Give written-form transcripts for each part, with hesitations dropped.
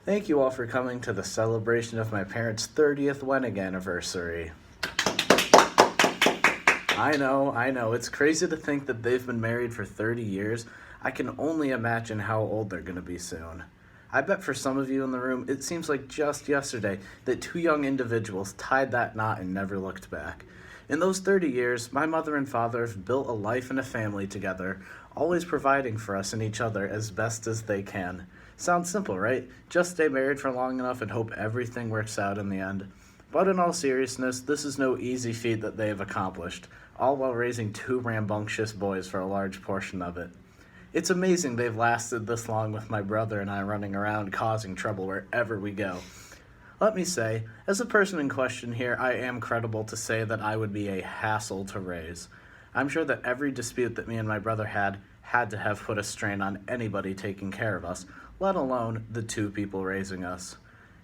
Thank you all for coming to the celebration of my parents' 30th wedding anniversary. I know, it's crazy to think that they've been married for 30 years. I can only imagine how old they're going to be soon. I bet for some of you in the room, it seems like just yesterday that two young individuals tied that knot and never looked back. In those 30 years, my mother and father have built a life and a family together, always providing for us and each other as best as they can. Sounds simple, right? Just stay married for long enough and hope everything works out in the end. But in all seriousness, this is no easy feat that they have accomplished, all while raising two rambunctious boys for a large portion of it. It's amazing they've lasted this long with my brother and I running around causing trouble wherever we go. Let me say, as a person in question here, I am credible to say that I would be a hassle to raise. I'm sure that every dispute that me and my brother had to have put a strain on anybody taking care of us, let alone the two people raising us.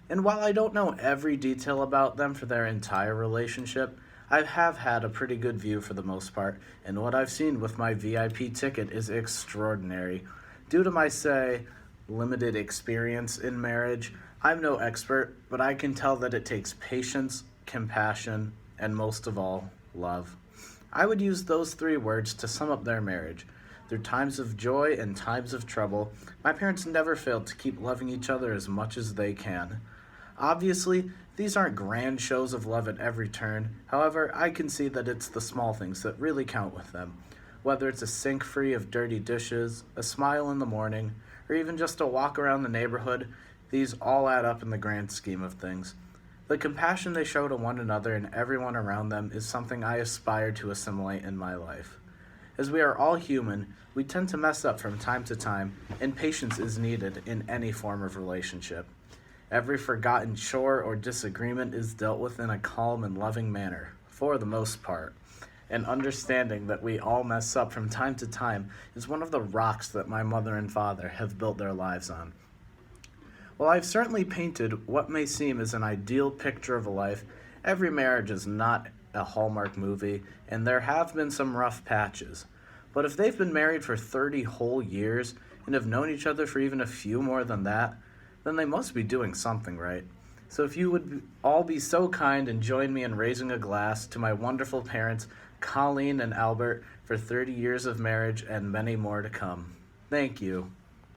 And while I don't know every detail about them for their entire relationship, I have had a pretty good view for the most part, and what I've seen with my VIP ticket is extraordinary. Due to my, say, limited experience in marriage, I'm no expert, but I can tell that it takes patience, compassion, and most of all, love. I would use those three words to sum up their marriage. Through times of joy and times of trouble, my parents never failed to keep loving each other as much as they can. Obviously, these aren't grand shows of love at every turn. However, I can see that it's the small things that really count with them. Whether it's a sink free of dirty dishes, a smile in the morning, or even just a walk around the neighborhood, these all add up in the grand scheme of things. The compassion they show to one another and everyone around them is something I aspire to assimilate in my life. As we are all human, we tend to mess up from time to time, and patience is needed in any form of relationship. Every forgotten chore or disagreement is dealt with in a calm and loving manner, for the most part. And understanding that we all mess up from time to time is one of the rocks that my mother and father have built their lives on. While I've certainly painted what may seem as an ideal picture of a life, every marriage is not a Hallmark movie, and there have been some rough patches. But if they've been married for 30 whole years and have known each other for even a few more than that, then they must be doing something right. So if you would all be so kind and join me in raising a glass to my wonderful parents, Colleen and Albert, for 30 years of marriage and many more to come. Thank you.